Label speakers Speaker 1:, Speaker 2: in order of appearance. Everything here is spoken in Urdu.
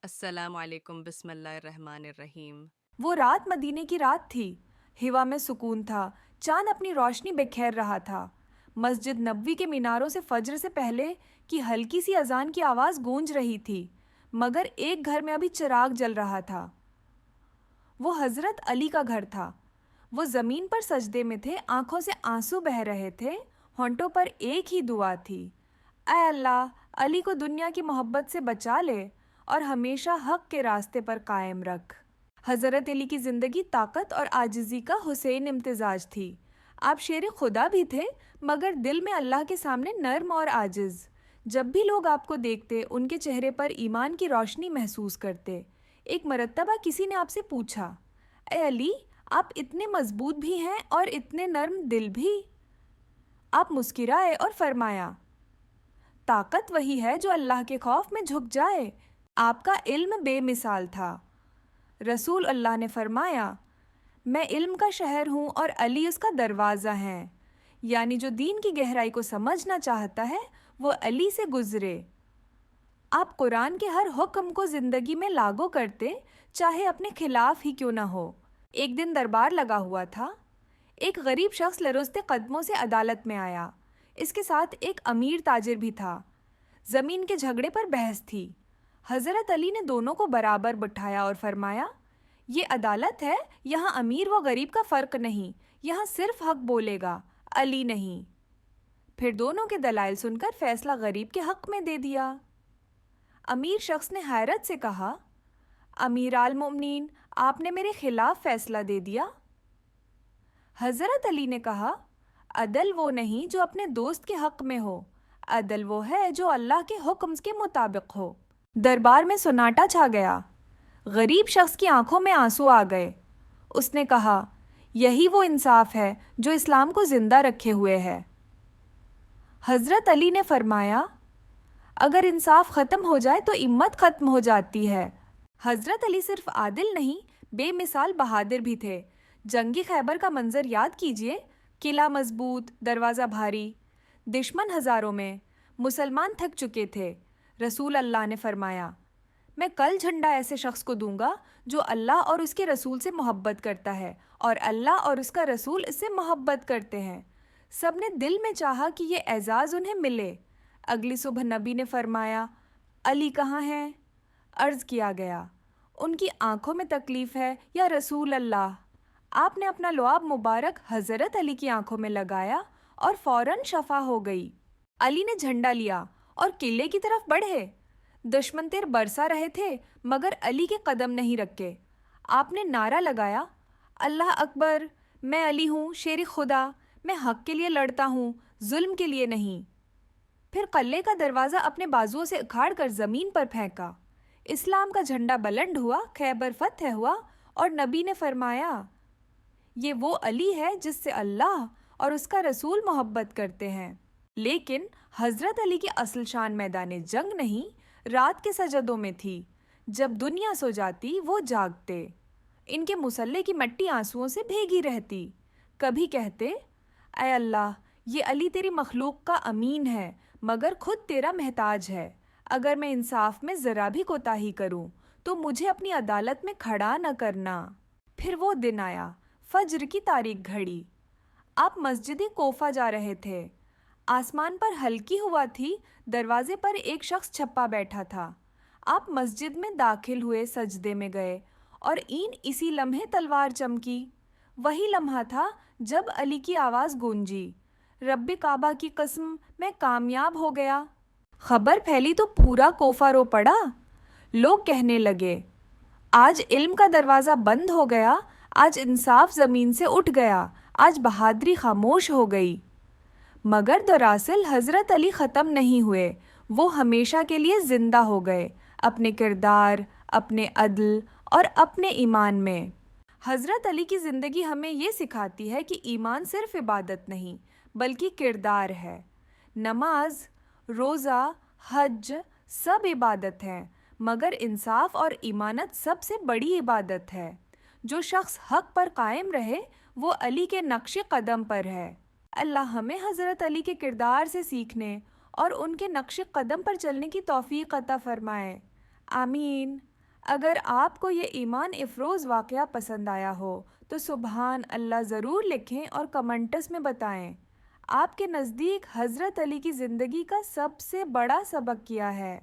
Speaker 1: السلام علیکم، بسم اللہ الرحمن الرحیم۔
Speaker 2: وہ رات مدینے کی رات تھی۔ ہوا میں سکون تھا، چاند اپنی روشنی بکھیر رہا تھا۔ مسجد نبوی کے میناروں سے فجر سے پہلے کی ہلکی سی اذان کی آواز گونج رہی تھی، مگر ایک گھر میں ابھی چراغ جل رہا تھا۔ وہ حضرت علی کا گھر تھا۔ وہ زمین پر سجدے میں تھے، آنکھوں سے آنسو بہہ رہے تھے، ہونٹوں پر ایک ہی دعا تھی: اے اللہ، علی کو دنیا کی محبت سے بچا لے اور ہمیشہ حق کے راستے پر قائم رکھ۔ حضرت علی کی زندگی طاقت اور عاجزی کا حسین امتزاج تھی۔ آپ شیر خدا بھی تھے، مگر دل میں اللہ کے سامنے نرم اور عاجز۔ جب بھی لوگ آپ کو دیکھتے، ان کے چہرے پر ایمان کی روشنی محسوس کرتے۔ ایک مرتبہ کسی نے آپ سے پوچھا: اے علی، آپ اتنے مضبوط بھی ہیں اور اتنے نرم دل بھی؟ آپ مسکرائے اور فرمایا: طاقت وہی ہے جو اللہ کے خوف میں جھک جائے۔ آپ کا علم بے مثال تھا۔ رسول اللہ نے فرمایا: میں علم کا شہر ہوں اور علی اس کا دروازہ ہے، یعنی جو دین کی گہرائی کو سمجھنا چاہتا ہے وہ علی سے گزرے۔ آپ قرآن کے ہر حکم کو زندگی میں لاگو کرتے، چاہے اپنے خلاف ہی کیوں نہ ہو۔ ایک دن دربار لگا ہوا تھا۔ ایک غریب شخص لرزتے قدموں سے عدالت میں آیا۔ اس کے ساتھ ایک امیر تاجر بھی تھا۔ زمین کے جھگڑے پر بحث تھی۔ حضرت علی نے دونوں کو برابر بٹھایا اور فرمایا: یہ عدالت ہے، یہاں امیر و غریب کا فرق نہیں، یہاں صرف حق بولے گا، علی نہیں۔ پھر دونوں کے دلائل سن کر فیصلہ غریب کے حق میں دے دیا۔ امیر شخص نے حیرت سے کہا: امیر المومنین، آپ نے میرے خلاف فیصلہ دے دیا۔ حضرت علی نے کہا: عدل وہ نہیں جو اپنے دوست کے حق میں ہو، عدل وہ ہے جو اللہ کے حکم کے مطابق ہو۔ دربار میں سناٹا چھا گیا۔ غریب شخص کی آنکھوں میں آنسو آ گئے۔ اس نے کہا: یہی وہ انصاف ہے جو اسلام کو زندہ رکھے ہوئے ہے۔ حضرت علی نے فرمایا: اگر انصاف ختم ہو جائے تو امت ختم ہو جاتی ہے۔ حضرت علی صرف عادل نہیں، بے مثال بہادر بھی تھے۔ جنگی خیبر کا منظر یاد کیجئے، قلعہ مضبوط، دروازہ بھاری، دشمن ہزاروں میں، مسلمان تھک چکے تھے۔ رسول اللہ نے فرمایا: میں کل جھنڈا ایسے شخص کو دوں گا جو اللہ اور اس کے رسول سے محبت کرتا ہے اور اللہ اور اس کا رسول اس سے محبت کرتے ہیں۔ سب نے دل میں چاہا کہ یہ اعزاز انہیں ملے۔ اگلی صبح نبی نے فرمایا: علی کہاں ہیں؟ عرض کیا گیا: ان کی آنکھوں میں تکلیف ہے یا رسول اللہ؟ آپ نے اپنا لعاب مبارک حضرت علی کی آنکھوں میں لگایا اور فوراً شفا ہو گئی۔ علی نے جھنڈا لیا اور قلعے کی طرف بڑھے۔ دشمن تیر برسا رہے تھے، مگر علی کے قدم نہیں رکے۔ آپ نے نعرہ لگایا: اللہ اکبر، میں علی ہوں، شیر خدا، میں حق کے لیے لڑتا ہوں، ظلم کے لیے نہیں۔ پھر قلعے کا دروازہ اپنے بازوؤں سے اکھاڑ کر زمین پر پھینکا۔ اسلام کا جھنڈا بلند ہوا، خیبر فتح ہوا، اور نبی نے فرمایا: یہ وہ علی ہے جس سے اللہ اور اس کا رسول محبت کرتے ہیں۔ لیکن حضرت علی کی اصل شان میدان جنگ نہیں، رات کے سجدوں میں تھی۔ جب دنیا سو جاتی وہ جاگتے۔ ان کے مصلے کی مٹی آنسوؤں سے بھیگی رہتی۔ کبھی کہتے: اے اللہ، یہ علی تیری مخلوق کا امین ہے، مگر خود تیرا محتاج ہے۔ اگر میں انصاف میں ذرا بھی کوتاہی کروں تو مجھے اپنی عدالت میں کھڑا نہ کرنا۔ پھر وہ دن آیا، فجر کی تاریک گھڑی۔ آپ مسجد کوفہ جا رہے تھے۔ آسمان پر ہلکی ہوا تھی، دروازے پر ایک شخص چھپا بیٹھا تھا۔ آپ مسجد میں داخل ہوئے، سجدے میں گئے، اور اسی لمحے تلوار چمکی۔ وہی لمحہ تھا جب علی کی آواز گونجی: رب کعبہ کی قسم، میں کامیاب ہو گیا۔ خبر پھیلی تو پورا کوفہ رو پڑا۔ لوگ کہنے لگے: آج علم کا دروازہ بند ہو گیا، آج انصاف زمین سے اٹھ گیا، آج بہادری خاموش ہو گئی۔ مگر دراصل حضرت علی ختم نہیں ہوئے، وہ ہمیشہ کے لیے زندہ ہو گئے، اپنے کردار، اپنے عدل اور اپنے ایمان میں۔ حضرت علی کی زندگی ہمیں یہ سکھاتی ہے کہ ایمان صرف عبادت نہیں بلکہ کردار ہے۔ نماز، روزہ، حج سب عبادت ہیں، مگر انصاف اور ایمانت سب سے بڑی عبادت ہے۔ جو شخص حق پر قائم رہے وہ علی کے نقش قدم پر ہے۔ اللہ ہمیں حضرت علی کے کردار سے سیکھنے اور ان کے نقش قدم پر چلنے کی توفیق عطا فرمائے۔ آمین۔ اگر آپ کو یہ ایمان افروز واقعہ پسند آیا ہو تو سبحان اللہ ضرور لکھیں اور کمنٹس میں بتائیں آپ کے نزدیک حضرت علی کی زندگی کا سب سے بڑا سبق کیا ہے۔